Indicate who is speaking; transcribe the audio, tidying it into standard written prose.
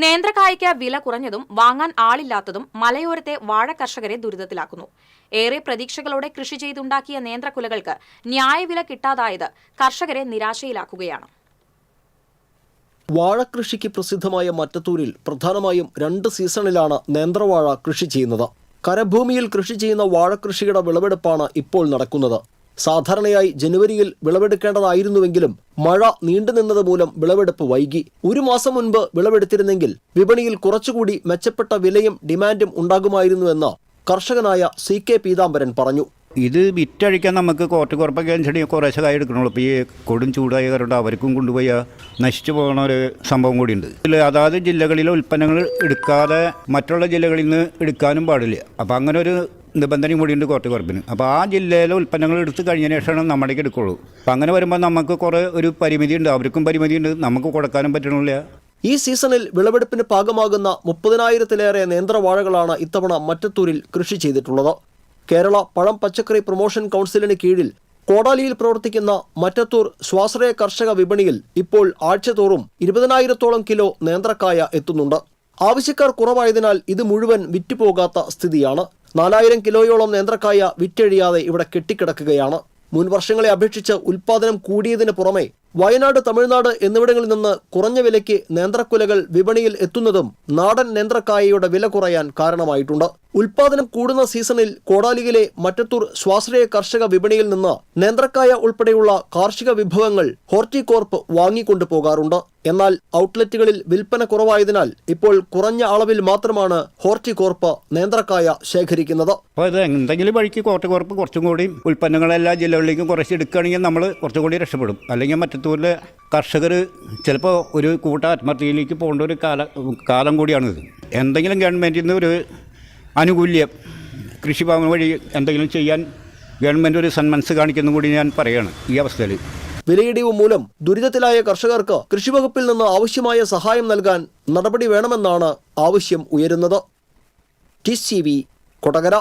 Speaker 1: നേന്ത്രക്കായ്ക്ക് വില കുറഞ്ഞതും വാങ്ങാൻ ആളില്ലാത്തതും മലയോരത്തെ വാഴ കർഷകരെ ദുരിതത്തിലാക്കുന്നു. ഏറെ പ്രതീക്ഷകളോടെ കൃഷി ചെയ്തുണ്ടാക്കിയ നേന്ത്രക്കുലകൾക്ക് ന്യായവില കിട്ടാതായത് കർഷകരെ നിരാശയിലാക്കുകയാണ്.
Speaker 2: വാഴകൃഷിക്ക് പ്രസിദ്ധമായ മറ്റത്തൂരിൽ പ്രധാനമായും 2 സീസണിലാണ് നേന്ത്രവാഴ കൃഷി ചെയ്യുന്നത്. കരഭൂമിയിൽ കൃഷി ചെയ്യുന്ന വാഴകൃഷിയുടെ വിളവെടുപ്പാണ് ഇപ്പോൾ നടക്കുന്നത്. സാധാരണയായി ജനുവരിയിൽ വിളവെടുക്കേണ്ടതായിരുന്നുവെങ്കിലും മഴ നീണ്ടുനിന്നത് മൂലം വിളവെടുപ്പ് വൈകി. 1 മാസം മുൻപ് വിളവെടുത്തിരുന്നെങ്കിൽ വിപണിയിൽ കുറച്ചുകൂടി മെച്ചപ്പെട്ട വിലയും ഡിമാൻഡും ഉണ്ടാകുമായിരുന്നുവെന്ന് കർഷകനായ CK പീതാംബരൻ പറഞ്ഞു.
Speaker 3: ഇത് വിറ്റഴിക്കാൻ നമുക്ക് കുറപ്പൊക്കെ അനുസരിച്ച് കുറേശ്ശെ കായ എടുക്കണുള്ളൂ. ഇപ്പോൾ ഈ കൊടും ചൂടായ കാരണം അവർക്കും കൊണ്ടുപോയി നശിച്ചു പോകുന്ന ഒരു സംഭവം കൂടിയുണ്ട്. അതാത് ജില്ലകളിലെ ഉൽപ്പന്നങ്ങൾ എടുക്കാതെ മറ്റുള്ള ജില്ലകളിൽ നിന്ന് എടുക്കാനും പാടില്ല. അപ്പോൾ അങ്ങനെ ഒരു നിബന്ധനയും കൂടിയുണ്ട് കുറപ്പിന്. അപ്പോൾ ആ ജില്ലയിലെ ഉൽപ്പന്നങ്ങൾ എടുത്ത് കഴിഞ്ഞതിന് ശേഷമാണ് നമ്മുടേക്ക് എടുക്കുള്ളൂ. അപ്പം അങ്ങനെ വരുമ്പോൾ നമുക്ക് കുറേ ഒരു പരിമിതിയുണ്ട്, അവർക്കും പരിമിതിയുണ്ട്, നമുക്ക് കൊടുക്കാനും പറ്റണില്ല.
Speaker 2: ഈ സീസണിൽ വിളവെടുപ്പിന് പാകമാകുന്ന 30,000-ലേറെ നേന്ത്രവാഴകളാണ് ഇത്തവണ മറ്റത്തൂരിൽ കൃഷി ചെയ്തിട്ടുള്ളത്. കേരള പഴം പച്ചക്കറി പ്രൊമോഷൻ കൗൺസിലിന് കീഴിൽ കോടാലിയിൽ പ്രവർത്തിക്കുന്ന മറ്റത്തൂർ സ്വാശ്രയ കർഷക വിപണിയിൽ ഇപ്പോൾ ആഴ്ചതോറും 20,000-ഓളം കിലോ നേന്ത്രക്കായ എത്തുന്നുണ്ട്. ആവശ്യക്കാർ കുറവായതിനാൽ ഇത് മുഴുവൻ വിറ്റുപോകാത്ത സ്ഥിതിയാണ്. 4,000 കിലോയോളം നേന്ത്രക്കായ വിറ്റഴിയാതെ ഇവിടെ കെട്ടിക്കിടക്കുകയാണ്. മുൻ വർഷങ്ങളെ അപേക്ഷിച്ച് ഉൽപ്പാദനം കൂടിയതിന് പുറമെ വയനാട്, തമിഴ്നാട് എന്നിവിടങ്ങളിൽ നിന്ന് കുറഞ്ഞ വിലയ്ക്ക് നേന്ത്രക്കുലകൾ വിപണിയിൽ എത്തുന്നതും നാടൻ നേന്ത്രക്കായയുടെ വില കുറയാൻ കാരണമായിട്ടുണ്ട്. ഉൽപ്പാദനം കൂടുന്ന സീസണിൽ കോടാലിയിലെ മറ്റത്തൂർ സ്വാശ്രയ കർഷക വിപണിയിൽ നിന്ന് നേന്ത്രക്കായ ഉൾപ്പെടെയുള്ള കാർഷിക വിഭവങ്ങൾ ഹോർട്ടികോർപ്പ് വാങ്ങിക്കൊണ്ടു പോകാറുണ്ട്. എന്നാൽ ഔട്ട്ലെറ്റുകളിൽ വിൽപ്പന കുറവായതിനാൽ ഇപ്പോൾ കുറഞ്ഞ അളവിൽ മാത്രമാണ് ഹോർട്ടികോർപ്പ് നേന്ത്രക്കായ ശേഖരിക്കുന്നത്.
Speaker 3: അപ്പോൾ ഇത് എന്തെങ്കിലും വഴിക്ക് ഹോർട്ടികോർപ്പ് കുറച്ചും കൂടി ഉൽപ്പന്നങ്ങളെല്ലാ ജില്ലകളിലേക്കും കുറച്ച് എടുക്കുകയാണെങ്കിൽ നമ്മൾ കുറച്ചും കൂടി രക്ഷപ്പെടും. അല്ലെങ്കിൽ മറ്റത്തൂരിലെ കർഷകർ ചിലപ്പോൾ ഒരു കൂട്ട ആത്മഹത്യയിലേക്ക് പോകേണ്ട ഒരു കാലം കൂടിയാണിത്. എന്തെങ്കിലും ഗവൺമെൻറ്റിൽ നിന്ന് ഒരു ആനുകൂല്യം കൃഷിഭവൻ വഴി എന്തെങ്കിലും ചെയ്യാൻ ഗവൺമെൻറ് ഒരു സന്മനസ് കാണിക്കുന്ന കൂടി ഞാൻ പറയുകയാണ് ഈ അവസ്ഥയിൽ.
Speaker 2: വിലയിടിവ് മൂലം ദുരിതത്തിലായ കർഷകർക്ക് കൃഷിവകുപ്പിൽ നിന്ന് ആവശ്യമായ സഹായം നൽകാൻ നടപടി വേണമെന്നാണ് ആവശ്യം ഉയരുന്നത്. TCV കൊടകര.